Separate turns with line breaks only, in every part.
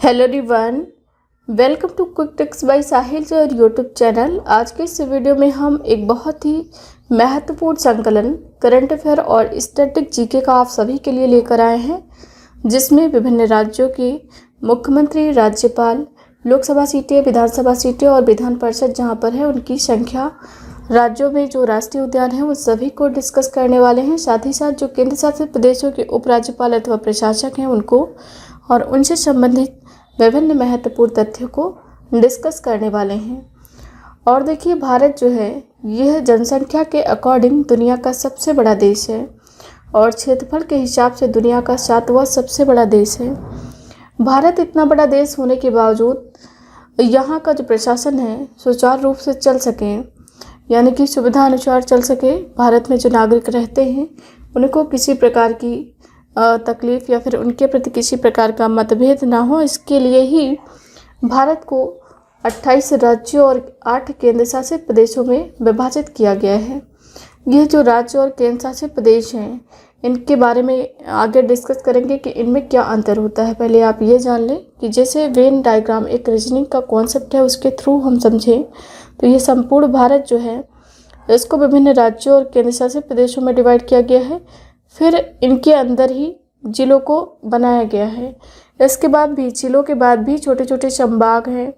Hello everyone, welcome to quick tips by Sahil जो YouTube channel. आज के इस वीडियो में हम एक बहुत ही महत्वपूर्ण संकलन करंट अफेयर और स्टैटिक जीके का आप सभी के लिए लेकर आए हैं, जिसमें विभिन्न राज्यों के मुख्यमंत्री, राज्यपाल, लोकसभा सीटें, विधानसभा सीटें और विधान परिषद जहां पर है उनकी संख्या, राज्यों में जो राष्ट्रीय उद्यान है उन सभी को डिस्कस करने वाले हैं। साथ ही साथ जो केंद्र शासित प्रदेशों के उपराज्यपाल अथवा प्रशासक हैं उनको और उनसे संबंधित विभिन्न महत्वपूर्ण तथ्यों को डिस्कस करने वाले हैं। और देखिए, भारत जो है यह जनसंख्या के अकॉर्डिंग दुनिया का सबसे बड़ा देश है और क्षेत्रफल के हिसाब से दुनिया का 7वां सबसे बड़ा देश है। भारत इतना बड़ा देश होने के बावजूद यहाँ का जो प्रशासन है सुचारू रूप से चल सके, यानी कि सुविधा अनुसार चल सके। भारत में जो नागरिक रहते हैं उनको किसी प्रकार की तकलीफ़ या फिर उनके प्रति किसी प्रकार का मतभेद ना हो, इसके लिए ही भारत को 28 राज्यों और 8 केंद्र शासित प्रदेशों में विभाजित किया गया है। ये जो राज्य और केंद्र शासित प्रदेश हैं इनके बारे में आगे डिस्कस करेंगे कि इनमें क्या अंतर होता है। पहले आप ये जान लें कि जैसे वेन डायग्राम एक रीजनिंग का कॉन्सेप्ट है, उसके थ्रू हम समझें तो ये संपूर्ण भारत जो है इसको विभिन्न राज्यों और केंद्र शासित प्रदेशों में डिवाइड किया गया है। फिर इनके अंदर ही जिलों को बनाया गया है। इसके बाद भी जिलों के बाद भी छोटे छोटे संभाग हैं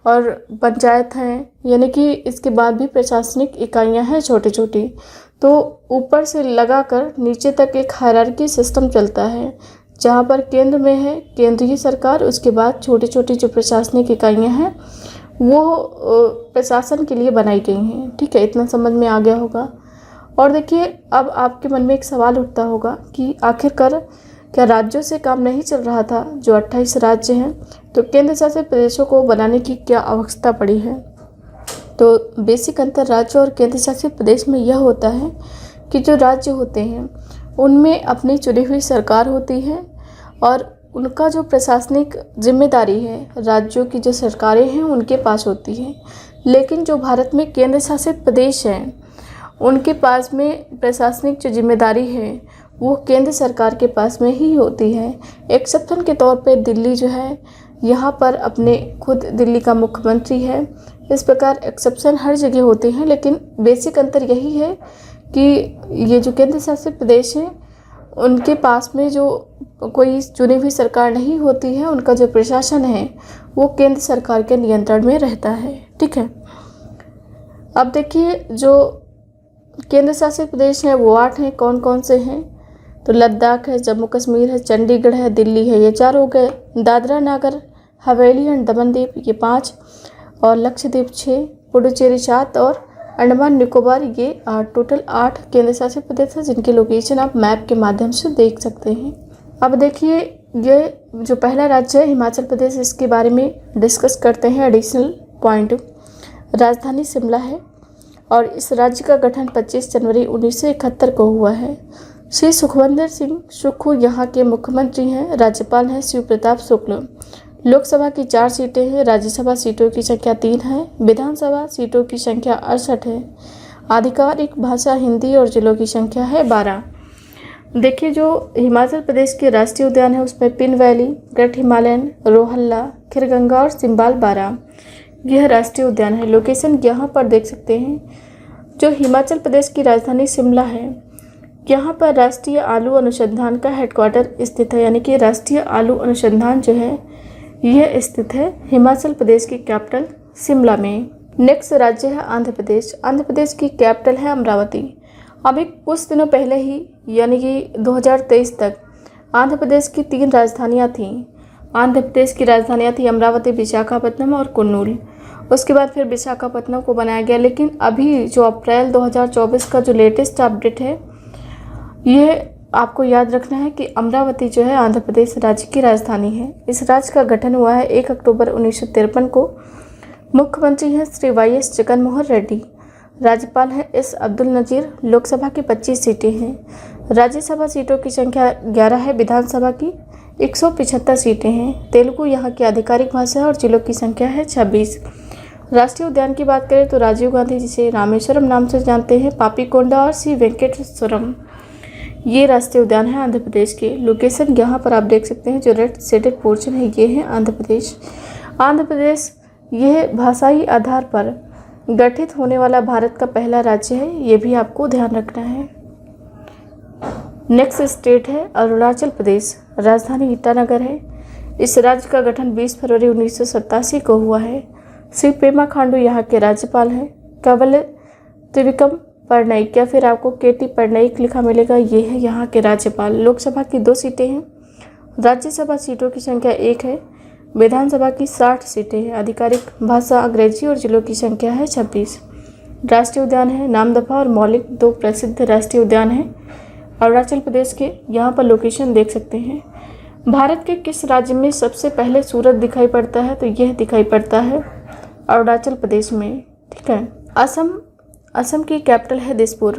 और पंचायत हैं, यानी कि इसके बाद भी प्रशासनिक इकाइयां हैं छोटी छोटी। तो ऊपर से लगाकर नीचे तक एक हायरार्की सिस्टम चलता है, जहां पर केंद्र में है केंद्रीय सरकार, उसके बाद छोटी छोटी जो प्रशासनिक इकाइयां हैं वो प्रशासन के लिए बनाई गई हैं। ठीक है, इतना समझ में आ गया होगा। और देखिए, अब आपके मन में एक सवाल उठता होगा कि आखिरकार क्या राज्यों से काम नहीं चल रहा था? जो 28 राज्य हैं तो केंद्र शासित प्रदेशों को बनाने की क्या आवश्यकता पड़ी है? तो बेसिक अंतर राज्य और केंद्र शासित प्रदेश में यह होता है कि जो राज्य होते हैं उनमें अपनी चुनी हुई सरकार होती है और उनका जो प्रशासनिक जिम्मेदारी है राज्यों की जो सरकारें हैं उनके पास होती है। लेकिन जो भारत में केंद्र शासित प्रदेश हैं उनके पास में प्रशासनिक जो जिम्मेदारी है वो केंद्र सरकार के पास में ही होती है। एक्सेप्शन के तौर पे दिल्ली जो है यहाँ पर अपने खुद दिल्ली का मुख्यमंत्री है। इस प्रकार एक्सेप्शन हर जगह होते हैं, लेकिन बेसिक अंतर यही है कि ये जो केंद्र शासित प्रदेश हैं उनके पास में जो कोई चुनी हुई सरकार नहीं होती है, उनका जो प्रशासन है वो केंद्र सरकार के नियंत्रण में रहता है। ठीक है, अब देखिए जो केंद्र शासित प्रदेश हैं वो 8 हैं। कौन कौन से हैं? तो लद्दाख है, जम्मू कश्मीर है, चंडीगढ़ है, दिल्ली है, ये 4 हो गए। दादरा नगर हवेली एंड दमन द्वीप ये 5 और लक्षद्वीप 6, पुडुचेरी 7 और अंडमान निकोबार ये 8। टोटल 8 केंद्र शासित प्रदेश है जिनकी लोकेशन आप मैप के माध्यम से देख सकते हैं। अब देखिए, ये जो पहला राज्य है हिमाचल प्रदेश, इसके बारे में डिस्कस करते हैं। एडिशनल पॉइंट, राजधानी शिमला है और इस राज्य का गठन 25 जनवरी 1971 को हुआ है। श्री सुखविंदर सिंह सुक्खू यहाँ के मुख्यमंत्री हैं। राज्यपाल हैं शिव प्रताप शुक्ल। लोकसभा की 4 सीटें हैं। राज्यसभा सीटों की संख्या 3 है। विधानसभा सीटों की संख्या 68 है। आधिकारिक भाषा हिंदी और जिलों की संख्या है 12। देखिए, जो हिमाचल प्रदेश के राष्ट्रीय उद्यान है उसमें pin valley, great Himalayan, रोहल्ला, Kheerganga और सिम्बाल 12 यह राष्ट्रीय उद्यान है। लोकेशन यहाँ पर देख सकते हैं। जो हिमाचल प्रदेश की राजधानी शिमला है यहाँ पर राष्ट्रीय आलू अनुसंधान का हेडक्वार्टर स्थित है, यानी कि राष्ट्रीय आलू अनुसंधान जो है यह स्थित है हिमाचल प्रदेश की कैपिटल शिमला में। नेक्स्ट राज्य है आंध्र प्रदेश। आंध्र प्रदेश की कैपिटल है अमरावती। अभी कुछ दिनों पहले ही यानी कि 2023 तक आंध्र प्रदेश की 3 राजधानियाँ थीं। आंध्र प्रदेश की राजधानियाँ थी अमरावती, विशाखापत्तनम और कुन्नूल। उसके बाद फिर विशाखापत्तनम को बनाया गया, लेकिन अभी जो अप्रैल 2024 का जो लेटेस्ट अपडेट है ये आपको याद रखना है कि अमरावती जो है आंध्र प्रदेश राज्य की राजधानी है। इस राज्य का गठन हुआ है 1 अक्टूबर 1953 को। मुख्यमंत्री हैं श्री YS जगनमोहन रेड्डी। राज्यपाल हैं एस अब्दुल नज़ीर। लोकसभा की 25 सीटें हैं। राज्यसभा सीटों की संख्या 11 है। विधानसभा की 175 सीटें हैं। तेलुगु यहाँ की आधिकारिक भाषा है और जिलों की संख्या है 26। राष्ट्रीय उद्यान की बात करें तो राजीव गांधी जिसे रामेश्वरम नाम से जानते हैं, पापीकोंडा और सी वेंकटेश्वरम ये राष्ट्रीय उद्यान है आंध्र प्रदेश के। लोकेशन यहाँ पर आप देख सकते हैं, जो रेड शेडेड पोर्शन है ये है आंध्र प्रदेश। आंध्र प्रदेश यह भाषाई आधार पर गठित होने वाला भारत का पहला राज्य है, ये भी आपको ध्यान रखना है। नेक्स्ट स्टेट है अरुणाचल प्रदेश। राजधानी ईटानगर है। इस राज्य का गठन 20 फरवरी 1987 को हुआ है। श्री पेमा खांडू यहाँ के राज्यपाल हैं। केवल त्रिविक्रम पटनायक या फिर आपको केटी पटनायक लिखा मिलेगा, ये है यहाँ के राज्यपाल। लोकसभा की 2 सीटें हैं। राज्यसभा सीटों की संख्या 1 है। विधानसभा की 60 सीटें हैं। आधिकारिक भाषा अंग्रेजी और जिलों की संख्या है 26। राष्ट्रीय उद्यान है नामदफा और मौलिक, 2 प्रसिद्ध राष्ट्रीय उद्यान हैं अरुणाचल प्रदेश के। यहाँ पर लोकेशन देख सकते हैं। भारत के किस राज्य में सबसे पहले सूरज दिखाई पड़ता है? तो यह दिखाई पड़ता है अरुणाचल प्रदेश में। ठीक है। असम की कैपिटल है दिसपुर।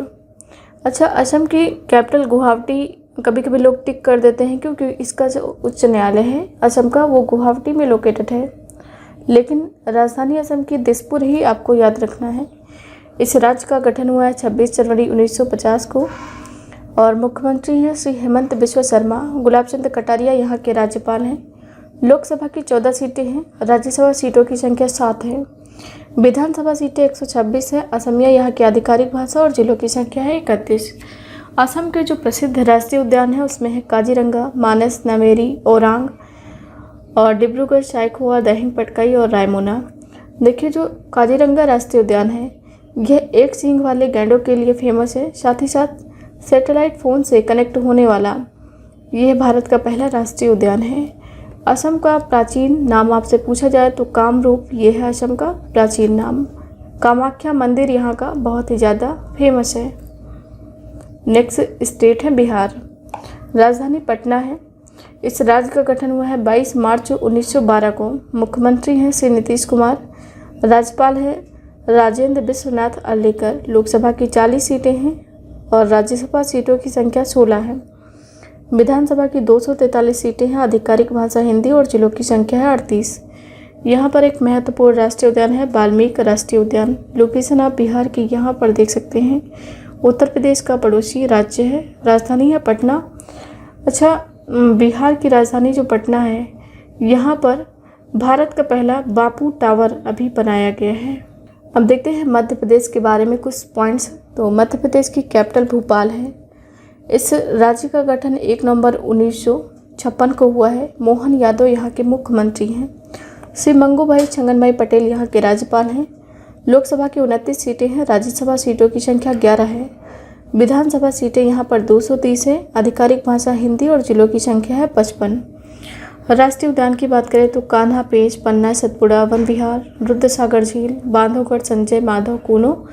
अच्छा, असम की कैपिटल गुवाहाटी कभी कभी लोग टिक कर देते हैं, क्योंकि इसका जो उच्च न्यायालय है असम का वो गुवाहाटी में लोकेटेड है, लेकिन राजधानी असम की दिसपुर ही आपको याद रखना है। इस राज्य का गठन हुआ है 26 जनवरी 1950 को और मुख्यमंत्री हैं श्री हेमंत बिस्वा शर्मा। गुलाब चंद कटारिया यहाँ के राज्यपाल हैं। लोकसभा की 14 सीटें हैं। राज्यसभा सीटों की संख्या 7 है। विधानसभा सीटें 126 है। असमिया यहाँ की आधिकारिक भाषा और जिलों की संख्या है 31। असम के जो प्रसिद्ध राष्ट्रीय उद्यान है उसमें है काजीरंगा, मानस, नामेरी, ओरांग और डिब्रूगढ़, साइखोवा, दहिंग पटकाई और रायमोना। देखिए, जो काजीरंगा राष्ट्रीय उद्यान है यह एक सींग वाले गैंडों के लिए फेमस है। साथ ही साथ सैटेलाइट फ़ोन से कनेक्ट होने वाला यह भारत का पहला राष्ट्रीय उद्यान है। असम का प्राचीन नाम आपसे पूछा जाए तो कामरूप, ये है असम का प्राचीन नाम। कामाख्या मंदिर यहाँ का बहुत ही ज़्यादा फेमस है। नेक्स्ट स्टेट है बिहार। राजधानी पटना है। इस राज्य का गठन हुआ है 22 मार्च 1912 को। मुख्यमंत्री हैं श्री नीतीश कुमार। राज्यपाल है राजेंद्र विश्वनाथ अर्लेकर। लोकसभा की 40 सीटें हैं और राज्यसभा सीटों की संख्या 16 है। विधानसभा की 243 सीटें हैं। आधिकारिक भाषा हिंदी और जिलों की संख्या है 38। यहाँ पर एक महत्वपूर्ण राष्ट्रीय उद्यान है वाल्मीकि राष्ट्रीय उद्यान। लोकेशन आप बिहार की यहाँ पर देख सकते हैं। उत्तर प्रदेश का पड़ोसी राज्य है। राजधानी है पटना। अच्छा, बिहार की राजधानी जो पटना है, यहाँ पर भारत का पहला बापू टावर अभी बनाया गया है। अब देखते हैं मध्य प्रदेश के बारे में कुछ पॉइंट्स। तो मध्य प्रदेश की कैपिटल भोपाल है। इस राज्य का गठन 1 नवंबर 1956 को हुआ है। मोहन यादव यहाँ के मुख्यमंत्री हैं। श्री मंगूभाई छंगनभाई पटेल यहाँ के राज्यपाल हैं। लोकसभा की 29 सीटें हैं। राज्यसभा सीटों की संख्या 11 है। विधानसभा सीटें यहाँ पर 230 है। आधिकारिक भाषा हिंदी और जिलों की संख्या है 55। राष्ट्रीय उद्यान की बात करें तो कान्हा, पेंच, पन्ना, सतपुड़ा, वन विहार, रुद्रसागर झील, बांधवगढ़, संजय माधव, कूनो,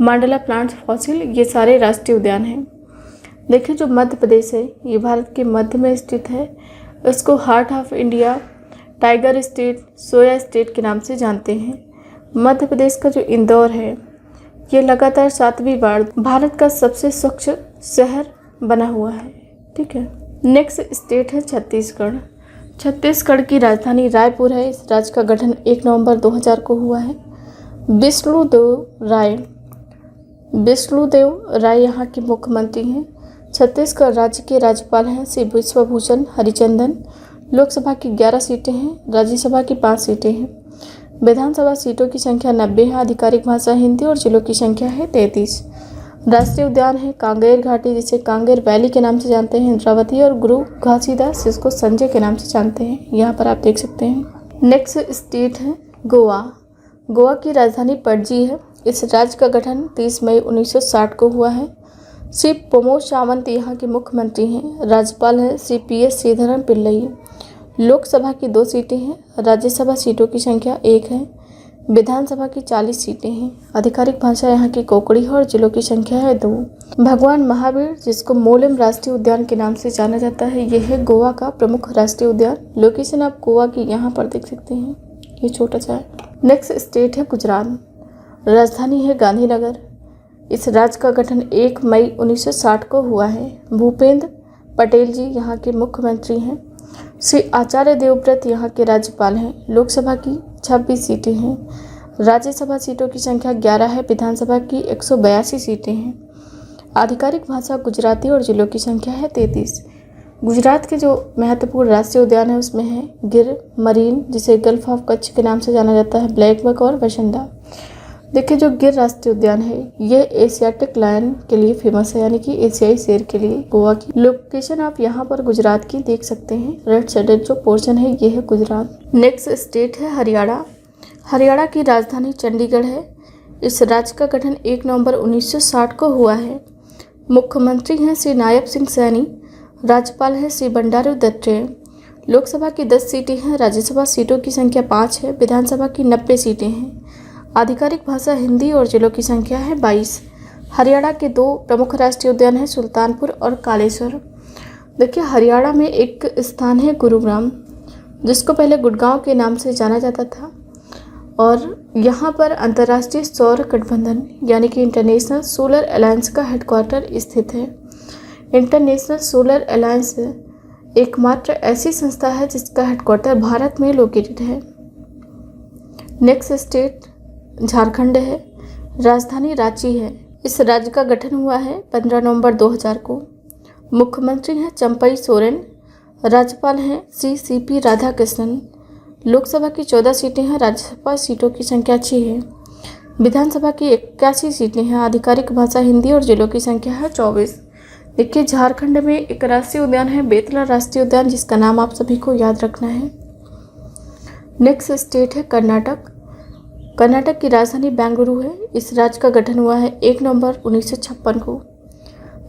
मांडला प्लांट, फॉसिल, ये सारे राष्ट्रीय उद्यान हैं। देखिए, जो मध्य प्रदेश है ये भारत के मध्य में स्थित है। इसको heart of India, tiger state, soya state के नाम से जानते हैं। मध्य प्रदेश का जो इंदौर है ये लगातार 7वीं बार भारत का सबसे स्वच्छ शहर बना हुआ है। ठीक है। नेक्स्ट स्टेट है छत्तीसगढ़। छत्तीसगढ़ की राजधानी रायपुर है। इस राज्य का गठन 1 नवंबर 2000 को हुआ है। विष्णुदेव राय यहाँ के मुख्यमंत्री हैं। छत्तीसगढ़ राज्य के राज्यपाल हैं श्री विश्वभूषण हरिचंदन। लोकसभा की 11 सीटें हैं। राज्यसभा की 5 सीटें हैं। विधानसभा सीटों की संख्या 90 है। आधिकारिक भाषा हिंदी और जिलों की संख्या है 33। राष्ट्रीय उद्यान है कांगेर घाटी, जिसे कांगेर वैली के नाम से जानते हैं, इंद्रावती, और गुरु घासीदास, जिसको संजय के नाम से जानते हैं। यहाँ पर आप देख सकते हैं। नेक्स्ट स्टेट है गोवा। गोवा की राजधानी पणजी है। इस राज्य का गठन 30 मई 1960 को हुआ है। श्री प्रमोद सावंत यहाँ के मुख्यमंत्री हैं। राज्यपाल हैं श्री PS श्रीधरन पिल्लई। लोकसभा की 2 सीटें हैं। राज्यसभा सीटों की संख्या 1 है। विधानसभा की 40 सीटें हैं। आधिकारिक भाषा यहाँ की कोंकणी है और जिलों की संख्या है 2। भगवान महावीर, जिसको मोलेम राष्ट्रीय उद्यान के नाम से जाना जाता है, यह है गोवा का प्रमुख राष्ट्रीय उद्यान। लोकेशन आप गोवा की यहाँ पर देख सकते हैं, ये छोटा सा है। नेक्स्ट स्टेट है गुजरात। राजधानी है गांधीनगर। इस राज्य का गठन 1 मई 1960 को हुआ है। भूपेंद्र पटेल जी यहाँ के मुख्यमंत्री हैं। श्री आचार्य देवव्रत यहाँ के राज्यपाल हैं। लोकसभा की 26 सीटें हैं। राज्यसभा सीटों की संख्या 11 है। विधानसभा की 182 सीटें हैं। आधिकारिक भाषा गुजराती और जिलों की संख्या है 33। गुजरात के जो महत्वपूर्ण राष्ट्रीय उद्यान है उसमें है गिर, मरीन जिसे गल्फ ऑफ कच्छ के नाम से जाना जाता है, ब्लैक बक और वसंदा। देखिए जो गिर राष्ट्रीय उद्यान है ये एशियाटिक लायन के लिए फेमस है, यानी कि एशियाई शेर के लिए। गोवा की लोकेशन आप यहाँ पर गुजरात की देख सकते हैं। रेड शेडेड जो पोर्शन है ये है गुजरात। नेक्स्ट स्टेट है हरियाणा। हरियाणा की राजधानी चंडीगढ़ है। इस राज्य का गठन 1 नवंबर 1960 को हुआ है। मुख्यमंत्री हैं श्री नायब सिंह सैनी। राज्यपाल है श्री बंडारू दत्तात्रेय। लोकसभा की 10 सीटें हैं। राज्यसभा सीटों की संख्या 5 है। विधानसभा की 90 सीटें हैं। आधिकारिक भाषा हिंदी और जिलों की संख्या है 22। हरियाणा के 2 प्रमुख राष्ट्रीय उद्यान हैं सुल्तानपुर और कालेश्वर। देखिए हरियाणा में एक स्थान है गुरुग्राम, जिसको पहले गुड़गांव के नाम से जाना जाता था, और यहाँ पर अंतर्राष्ट्रीय सौर गठबंधन यानी कि इंटरनेशनल सोलर अलायंस का हेडक्वार्टर स्थित है। इंटरनेशनल सोलर अलायंस एकमात्र ऐसी संस्था है जिसका हेडक्वार्टर भारत में लोकेटेड है। नेक्स्ट स्टेट झारखंड है। राजधानी रांची है। इस राज्य का गठन हुआ है 15 नवंबर 2000 को। मुख्यमंत्री हैं चंपई सोरेन। राज्यपाल हैं श्री CP राधाकृष्णन। लोकसभा की 14 सीटें हैं। राज्यसभा सीटों की संख्या 6 है। विधानसभा की 81 सीटें हैं। आधिकारिक भाषा हिंदी और जिलों की संख्या है 24। देखिए झारखंड में एक राष्ट्रीय उद्यान है बेतला राष्ट्रीय उद्यान, जिसका नाम आप सभी को याद रखना है। नेक्स्ट स्टेट है कर्नाटक। कर्नाटक की राजधानी बेंगलुरु है। इस राज्य का गठन हुआ है 1 नवंबर 1956 को।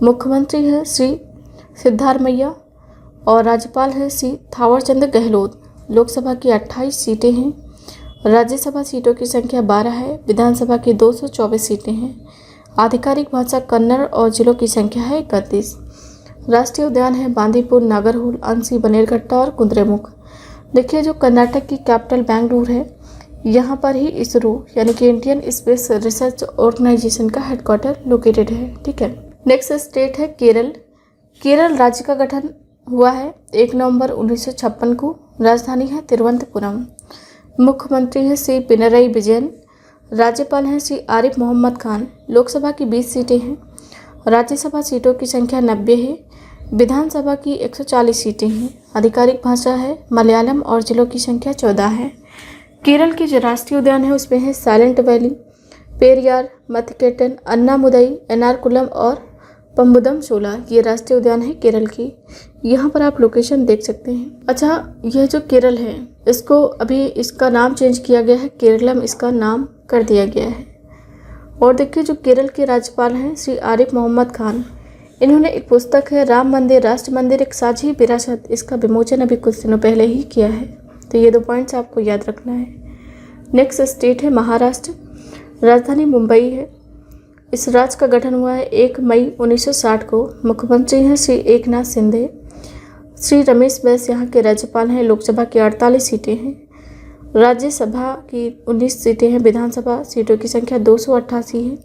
मुख्यमंत्री हैं श्री सिद्धारमैया और राज्यपाल हैं श्री थावरचंद गहलोत। लोकसभा की 28 सीटें हैं। राज्यसभा सीटों की संख्या 12 है। विधानसभा की 224 सीटें हैं। आधिकारिक भाषा कन्नड़ और जिलों की संख्या है 31। राष्ट्रीय उद्यान है बांदीपुर, नागरहोल, अंसी, बनेरघट्टा और कुद्रेमुख। देखिए जो कर्नाटक की कैपिटल बेंगलुरु है, यहाँ पर ही इसरो यानी कि इंडियन स्पेस रिसर्च ऑर्गेनाइजेशन का हेडक्वार्टर लोकेटेड है। ठीक है। नेक्स्ट स्टेट है केरल। केरल राज्य का गठन हुआ है 1 नवंबर 1956 को। राजधानी है तिरुवनंतपुरम। मुख्यमंत्री हैं श्री पिनरई विजयन। राज्यपाल हैं श्री आरिफ मोहम्मद खान। लोकसभा की 20 सीटें हैं। राज्यसभा सीटों की संख्या 90 है। विधानसभा की 140 सीटें हैं। आधिकारिक भाषा है मलयालम और जिलों की संख्या 14 है। केरल के जो राष्ट्रीय उद्यान है उसमें है साइलेंट वैली, पेरियार, मथकेटन, अन्नामुदई, एर्नाकुलम और पम्बुदम शोला। ये राष्ट्रीय उद्यान है केरल की। यहाँ पर आप लोकेशन देख सकते हैं। अच्छा, यह जो केरल है इसको अभी इसका नाम चेंज किया गया है, केरलम इसका नाम कर दिया गया है। और देखिए जो केरल के राज्यपाल हैं श्री आरिफ मोहम्मद खान, इन्होंने एक पुस्तक है राम मंदिर राष्ट्र मंदिर एक साझी विरासत, इसका विमोचन अभी कुछ दिनों पहले ही किया है। तो ये 2 पॉइंट्स आपको याद रखना है। नेक्स्ट स्टेट है महाराष्ट्र। राजधानी मुंबई है। इस राज्य का गठन हुआ है 1 मई 1960 को। मुख्यमंत्री हैं श्री एकनाथ शिंदे। श्री रमेश बैस यहाँ के राज्यपाल हैं। लोकसभा की 48 सीटें हैं। राज्यसभा की 19 सीटें हैं। विधानसभा सीटों की संख्या 288 है।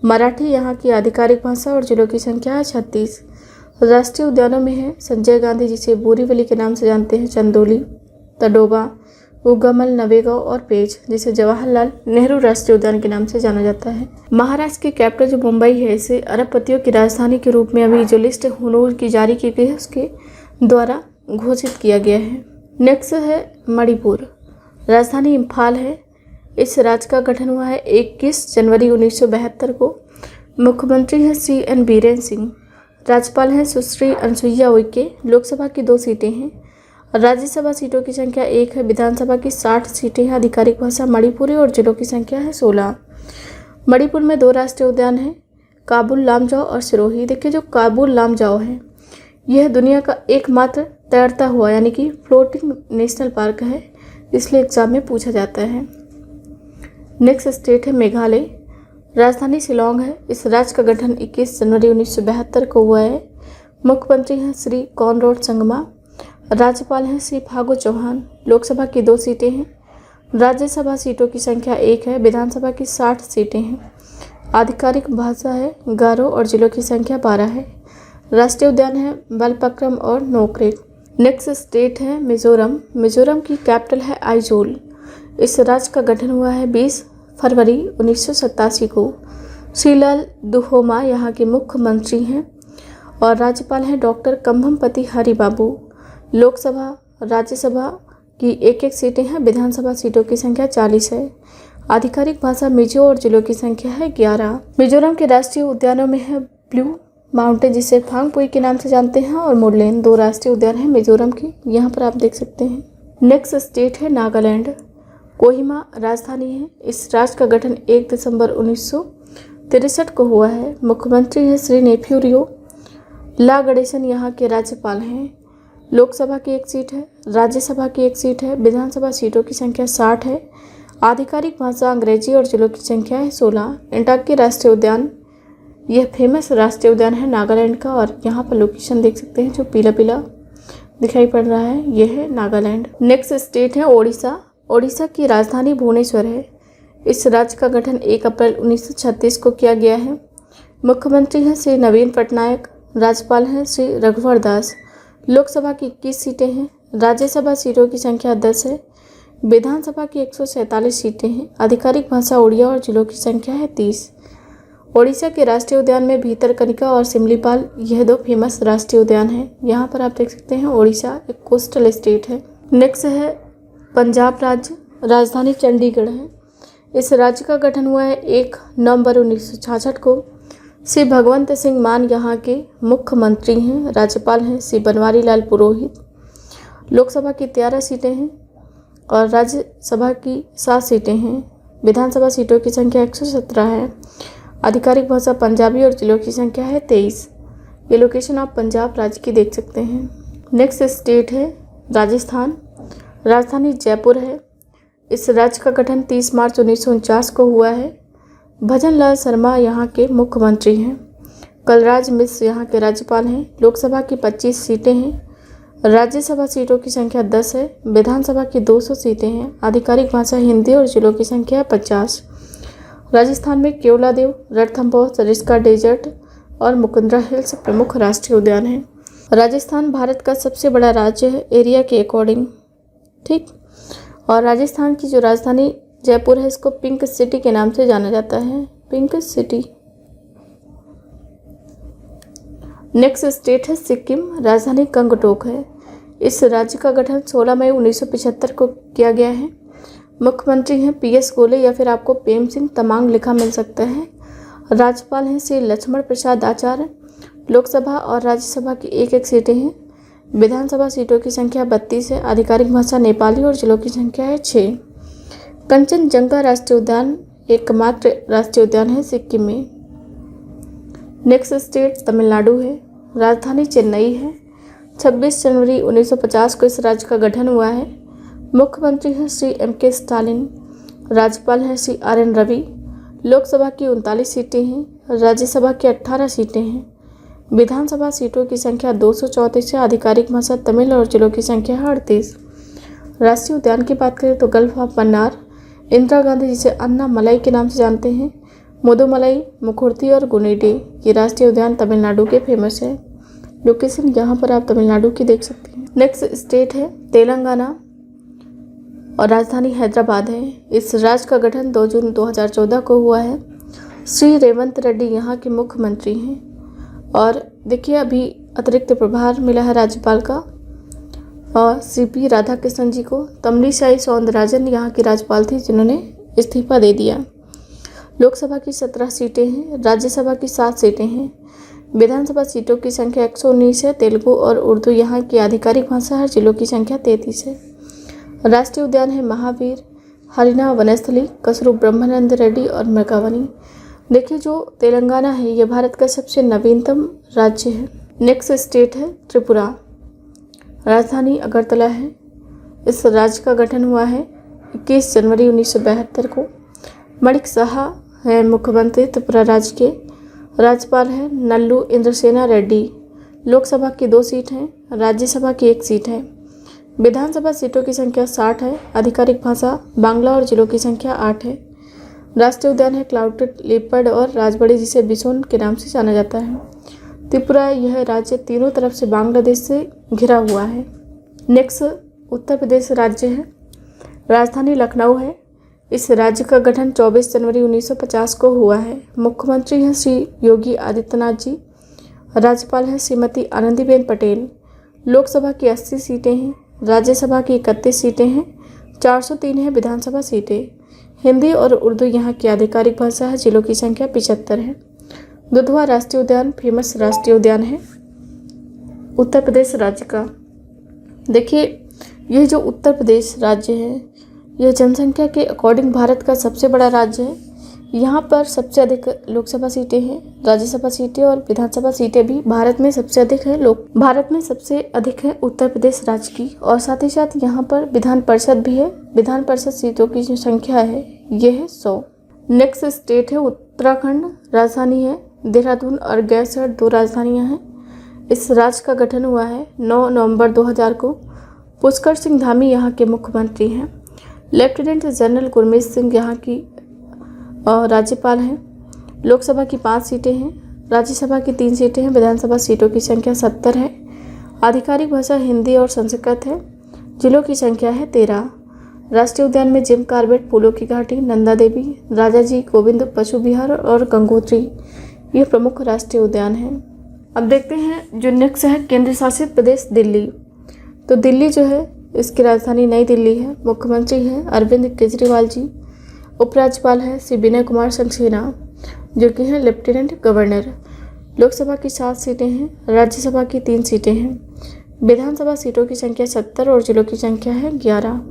मराठी यहाँ की आधिकारिक भाषा और जिलों की संख्या है 36। राष्ट्रीय उद्यानों में है संजय गांधी जिसे बोरीवली के नाम से जानते हैं, चंदौली, तडोबा, उगमल, नवेगांव और पेज जिसे जवाहरलाल नेहरू राष्ट्रीय उद्यान के नाम से जाना जाता है। महाराष्ट्र की कैपिटल जो मुंबई है इसे अरबपतियों की राजधानी के रूप में अभी जो लिस्ट हुनूर की जारी की गई है उसके द्वारा घोषित किया गया है। नेक्स्ट है मणिपुर। राजधानी इम्फाल है। इस राज्य का गठन हुआ है 21 जनवरी 1972 को। मुख्यमंत्री हैं श्री एन बीरेन सिंह। राज्यपाल हैं सुश्री अनसुईया उइके। लोकसभा की 2 सीटें हैं। राज्यसभा सीटों की संख्या 1 है। विधानसभा की 60 सीटें हैं। आधिकारिक भाषा मणिपुरी और जिलों की संख्या है 16। मणिपुर में 2 राष्ट्रीय उद्यान हैं, काबुल लामजाओ और सिरोही। देखिए जो काबुल लामजाओ है यह दुनिया का एकमात्र तैरता हुआ यानी कि फ्लोटिंग नेशनल पार्क है, इसलिए एग्जाम में पूछा जाता है। नेक्स्ट स्टेट है मेघालय। राजधानी शिलोंग है। इस राज्य का गठन 21 जनवरी 1972 को हुआ है। मुख्यमंत्री हैं श्री कॉनराड संगमा। राज्यपाल हैं श्री फागू चौहान। लोकसभा की 2 सीटें हैं। राज्यसभा सीटों की संख्या 1 है। विधानसभा की 60 सीटें हैं। आधिकारिक भाषा है गारो और जिलों की संख्या 12 है। राष्ट्रीय उद्यान है बलपक्रम और नोकरेक। नेक्स्ट स्टेट है मिजोरम। मिजोरम की कैपिटल है आइजोल। इस राज्य का गठन हुआ है 20 फरवरी 1987 को। श्रीलाल दुहोमा यहाँ के मुख्यमंत्री हैं और राज्यपाल हैं डॉक्टर कम्भमपति हरिबाबू। लोकसभा राज्यसभा की एक एक सीटें हैं। विधानसभा सीटों की संख्या 40 है। आधिकारिक भाषा मिजो और जिलों की संख्या है 11। मिजोरम के राष्ट्रीय उद्यानों में है ब्लू माउंटेन जिसे फांगपुई के नाम से जानते हैं और मुरलेन, 2 राष्ट्रीय उद्यान हैं मिजोरम के, यहाँ पर आप देख सकते हैं। नेक्स्ट स्टेट है नागालैंड। कोहिमा राजधानी है। इस राज्य का गठन 1 दिसंबर 1963 को हुआ है। मुख्यमंत्री है श्री नेफ्यू ला गणेशन, यहाँ के राज्यपाल हैं। लोकसभा की 1 सीट है। राज्यसभा की 1 सीट है। विधानसभा सीटों की संख्या 60 है। आधिकारिक भाषा अंग्रेजी और जिलों की संख्या है 16। इंटाकी राष्ट्रीय उद्यान, यह फेमस राष्ट्रीय उद्यान है नागालैंड का और यहाँ पर लोकेशन देख सकते हैं जो पीला पीला दिखाई पड़ रहा है, यह है नागालैंड। नेक्स्ट स्टेट है ओडिशा। ओडिशा की राजधानी भुवनेश्वर है। इस राज्य का गठन 1 अप्रैल 1936 को किया गया है। मुख्यमंत्री हैं श्री नवीन पटनायक। राज्यपाल हैं श्री रघुवर दास। लोकसभा की 21 सीटें हैं। राज्यसभा सीटों की संख्या 10 है। विधानसभा की 147 सीटें हैं। आधिकारिक भाषा उड़िया और जिलों की संख्या है 30। ओडिशा के राष्ट्रीय उद्यान में भीतरकनिका और सिमलीपाल, यह 2 फेमस राष्ट्रीय उद्यान हैं। यहाँ पर आप देख सकते हैं ओडिशा एक कोस्टल स्टेट है। नेक्स्ट है पंजाब राज्य। राजधानी चंडीगढ़ है। इस राज्य का गठन हुआ है 1 नवंबर 1966 को। श्री भगवंत सिंह मान यहाँ के मुख्यमंत्री हैं। राज्यपाल हैं श्री बनवारी लाल पुरोहित। लोकसभा की 13 सीटें हैं और राज्यसभा की 7 सीटें हैं। विधानसभा सीटों की संख्या 117 है। आधिकारिक भाषा पंजाबी और जिलों की संख्या है 23। ये लोकेशन आप पंजाब राज्य की देख सकते हैं। नेक्स्ट स्टेट है राजस्थान। राजधानी जयपुर है। इस राज्य का गठन 30 मार्च 1949 को हुआ है। भजन लाल शर्मा यहाँ के मुख्यमंत्री हैं। कलराज मिश्र यहाँ के राज्यपाल हैं। लोकसभा की 25 सीटें हैं। राज्यसभा सीटों की संख्या 10 है। विधानसभा की 200 सीटें हैं। आधिकारिक भाषा हिंदी और जिलों की संख्या 50। राजस्थान में केवलादेव, रणथंभौर, सरिस्का डेजर्ट और मुकुंदरा हिल्स प्रमुख राष्ट्रीय उद्यान हैं। राजस्थान भारत का सबसे बड़ा राज्य है एरिया के अकॉर्डिंग, ठीक। और राजस्थान की जो राजधानी जयपुर है इसको पिंक सिटी के नाम से जाना जाता है, पिंक सिटी। नेक्स्ट स्टेट है सिक्किम। राजधानी गंगटोक है। इस राज्य का गठन 16 मई 1975 को किया गया है। मुख्यमंत्री हैं PS गोले या फिर आपको प्रेम सिंह तमांग लिखा मिल सकता है। राज्यपाल हैं श्री लक्ष्मण प्रसाद आचार्य। लोकसभा और राज्यसभा की 1-1 सीटें हैं। विधानसभा सीटों की संख्या 32 है। आधिकारिक भाषा नेपाली और जिलों की संख्या है 6। कंचनजंगा राष्ट्रीय उद्यान एकमात्र राष्ट्रीय उद्यान है सिक्किम में। नेक्स्ट स्टेट तमिलनाडु है। राजधानी चेन्नई है। 26 जनवरी 1950 को इस राज्य का गठन हुआ है। मुख्यमंत्री हैं श्री MK स्टालिन। राज्यपाल हैं श्री RN रवि। लोकसभा की 39 सीटें हैं। राज्यसभा की 18 सीटें हैं। विधानसभा सीटों की संख्या 234 है। आधिकारिक भाषा तमिल और जिलों की संख्या है 38। राष्ट्रीय उद्यान की बात करें तो गल्फ ऑफ मन्नार, इंदिरा गांधी जिसे अन्ना मलाई के नाम से जानते हैं, मुदुमलाई, मुखुर्ती और गुनीडे, ये राष्ट्रीय उद्यान तमिलनाडु के फेमस है। लोकेशन यहाँ पर आप तमिलनाडु की देख सकते हैं। नेक्स्ट स्टेट है तेलंगाना और राजधानी हैदराबाद है। इस राज्य का गठन 2 जून 2014 को हुआ है। श्री रेवंत रेड्डी यहाँ के मुख्यमंत्री हैं और देखिए अभी अतिरिक्त प्रभार मिला है राज्यपाल का और CP राधाकृष्णन जी को। तमिलिसाई सौंदरराजन यहाँ की राज्यपाल थी जिन्होंने इस्तीफा दे दिया। लोकसभा की 17 सीटें हैं। राज्यसभा की 7 सीटें हैं। विधानसभा सीटों की संख्या 119 है। तेलुगु और उर्दू यहाँ की आधिकारिक भाषा है। जिलों की संख्या 33 है। राष्ट्रीय उद्यान है महावीर, हरिना वनस्थली, कसरू ब्रह्मानंद रेड्डी और मृगावनी। देखिए जो तेलंगाना है ये भारत का सबसे नवीनतम राज्य है। नेक्स्ट स्टेट है त्रिपुरा। राजधानी अगरतला है। इस राज्य का गठन हुआ है 21 जनवरी 1972 को। मणिक साहा है मुख्यमंत्री त्रिपुरा राज्य के। राज्यपाल हैं नल्लू इंद्रसेना रेड्डी। लोकसभा की 2 सीट हैं। राज्यसभा की 1 सीट है। विधानसभा सीटों की संख्या 60 है। आधिकारिक भाषा बांग्ला और जिलों की संख्या 8 है। राष्ट्रीय उद्यान है क्लाउडेड लेपर्ड और राजबड़ी जिसे बिसोन के नाम से जाना जाता है। त्रिपुरा यह राज्य तीनों तरफ से बांग्लादेश से घिरा हुआ है। नेक्स्ट उत्तर प्रदेश राज्य है। राजधानी लखनऊ है। इस राज्य का गठन 24 जनवरी 1950 को हुआ है। मुख्यमंत्री हैं श्री योगी आदित्यनाथ जी। राज्यपाल हैं श्रीमती आनंदीबेन पटेल। लोकसभा की 80 सीटें हैं। राज्यसभा की 31 सीटें हैं। 403 हैं विधानसभा सीटें। हिंदी और उर्दू यहाँ की आधिकारिक भाषा है। जिलों की संख्या 75 है। दुधवा राष्ट्रीय उद्यान फेमस राष्ट्रीय उद्यान है उत्तर प्रदेश राज्य का। देखिए, यह जो उत्तर प्रदेश राज्य है, यह जनसंख्या के अकॉर्डिंग भारत का सबसे बड़ा राज्य है। यहाँ पर सबसे अधिक लोकसभा सीटें हैं, राज्यसभा सीटें और विधानसभा सीटें भी भारत में सबसे अधिक है। भारत में सबसे अधिक है उत्तर प्रदेश राज्य की, और साथ ही साथ यहाँ पर विधान परिषद भी है। विधान परिषद सीटों की जो संख्या है ये है 100। नेक्स्ट स्टेट है उत्तराखंड। राजधानी है देहरादून और गैरसैंण 2 राजधानियाँ हैं। इस राज्य का गठन हुआ है 9 नवंबर 2000 को। पुष्कर सिंह धामी यहाँ के मुख्यमंत्री हैं। लेफ्टिनेंट जनरल गुरमीत सिंह यहाँ की राज्यपाल हैं। लोकसभा की 5 सीटें हैं। राज्यसभा की 3 सीटें हैं। विधानसभा सीटों की संख्या 70 है। आधिकारिक भाषा हिंदी और संस्कृत है। जिलों की संख्या है 13। राष्ट्रीय उद्यान में जिम कार्बेट, फूलों की घाटी, नंदा देवी, राजाजी गोविंद पशु विहार और गंगोत्री, ये प्रमुख राष्ट्रीय उद्यान हैं। अब देखते हैं जो नेक्स्ट है केंद्र शासित प्रदेश दिल्ली। तो दिल्ली जो है इसकी राजधानी नई दिल्ली है। मुख्यमंत्री हैं अरविंद केजरीवाल जी। उपराज्यपाल है श्री विनय कुमार सक्सेना जो कि हैं लेफ्टिनेंट गवर्नर। लोकसभा की 7 सीटें हैं। राज्यसभा की 3 सीटें हैं। विधानसभा सीटों की संख्या 70 और जिलों की संख्या है 11।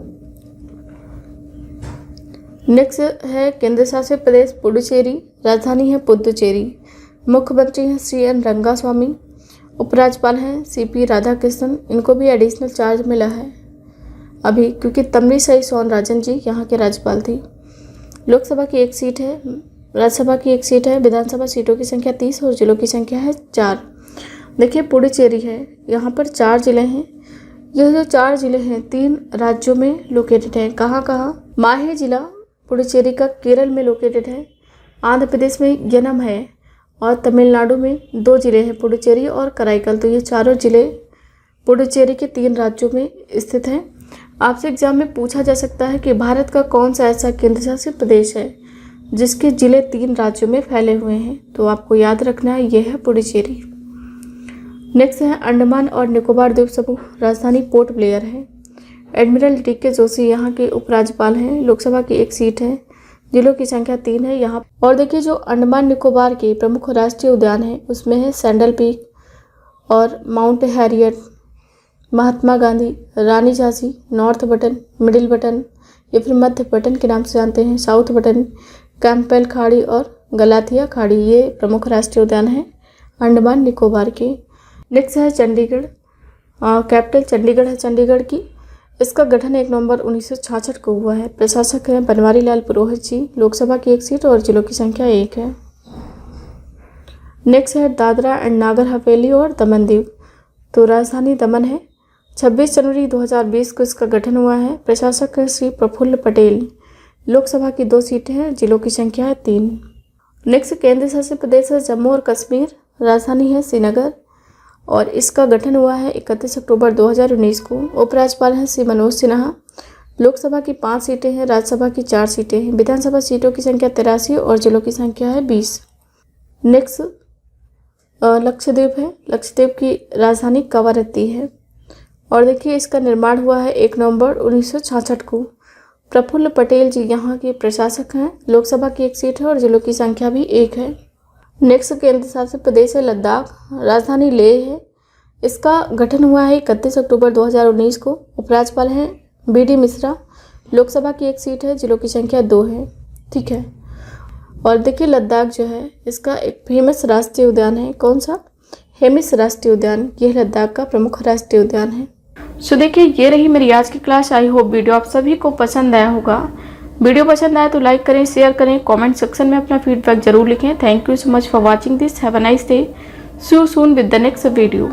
नेक्स्ट है केंद्र शासित प्रदेश पुडुचेरी। राजधानी है पुदुचेरी। मुख्यमंत्री हैं श्री एन रंगास्वामी। उपराज्यपाल हैं CP राधाकृष्णन। इनको भी एडिशनल चार्ज मिला है अभी, क्योंकि तमिलिसाई सौंदरराजन जी यहाँ के राज्यपाल थी। लोकसभा की 1 सीट है। राज्यसभा की 1 सीट है। विधानसभा सीटों की संख्या 30 और जिलों की संख्या है 4। देखिए, पुडुचेरी है, यहाँ पर 4 जिले हैं। यह जो 4 जिले हैं 3 राज्यों में लोकेटेड हैं। कहाँ कहाँ? माहे जिला पुडुचेरी का केरल में लोकेटेड है। आंध्र प्रदेश में यनम है और तमिलनाडु में 2 जिले हैं, पुडुचेरी और कराईकल। तो ये चारों जिले पुडुचेरी के 3 राज्यों में स्थित हैं। आपसे एग्जाम में पूछा जा सकता है कि भारत का कौन सा ऐसा केंद्र शासित प्रदेश है जिसके जिले 3 राज्यों में फैले हुए हैं, तो आपको याद रखना है ये है पुडुचेरी। नेक्स्ट है अंडमान और निकोबार द्वीप समूह। राजधानी पोर्ट ब्लेयर है। एडमिरल DK जोशी यहाँ के उपराज्यपाल हैं। लोकसभा की 1 सीट है। जिलों की संख्या 3 है यहाँ। और देखिए, जो अंडमान निकोबार के प्रमुख राष्ट्रीय उद्यान हैं उसमें है सैंडल पीक और Mount Harriet, Mahatma Gandhi, Rani Jhansi, North Button, Middle Button या फिर मध्य बटन के नाम से जानते हैं, साउथ बटन, कैंपबेल खाड़ी और गलाथिया खाड़ी, ये प्रमुख राष्ट्रीय उद्यान हैं अंडमान निकोबार के। नेक्स्ट है चंडीगढ़। कैपिटल चंडीगढ़ है चंडीगढ़ की। इसका गठन 1 नवंबर 1966 को हुआ है। प्रशासक हैं बनवारी लाल पुरोहित जी। लोकसभा की 1 सीट और जिलों की संख्या 1 है। नेक्स्ट है दादरा एंड नागर हवेली और दमन दीव। तो राजधानी दमन है। 26 जनवरी 2020 को इसका गठन हुआ है। प्रशासक हैं श्री प्रफुल्ल पटेल। लोकसभा की 2 सीटें हैं। जिलों की संख्या है 3। नेक्स्ट केंद्र शासित प्रदेश है जम्मू और कश्मीर। राजधानी है श्रीनगर और इसका गठन हुआ है 31 अक्टूबर 2019 को। उपराज्यपाल हैं श्री मनोज सिन्हा। लोकसभा की 5 सीटें हैं। राज्यसभा की 4 सीटें हैं। विधानसभा सीटों की संख्या 83 और जिलों की संख्या है 20। नेक्स्ट लक्षद्वीप है। लक्षद्वीप की राजधानी कवरत्ती है और देखिए, इसका निर्माण हुआ है 1 नवंबर 1966 को। प्रफुल्ल पटेल जी यहाँ के प्रशासक हैं। लोकसभा की 1 सीट है और जिलों की संख्या भी 1 है। नेक्स्ट केंद्र शासित प्रदेश है लद्दाख। राजधानी लेह है। इसका गठन हुआ है 31 अक्टूबर 2019 को। उपराज्यपाल हैं BD मिश्रा। लोकसभा की 1 सीट है। जिलों की संख्या 2 है। ठीक है। और देखिए, लद्दाख जो है इसका एक फेमस राष्ट्रीय उद्यान है। कौन सा? हेमिस राष्ट्रीय उद्यान। यह लद्दाख का प्रमुख राष्ट्रीय उद्यान है। सो देखिए, ये रही मेरी आज की क्लास। आई होप वीडियो आप सभी को पसंद आया होगा। वीडियो पसंद आया तो लाइक करें, शेयर करें, कमेंट सेक्शन में अपना फीडबैक जरूर लिखें। Thank you so much for watching this. Have a nice day. See you soon with the next video.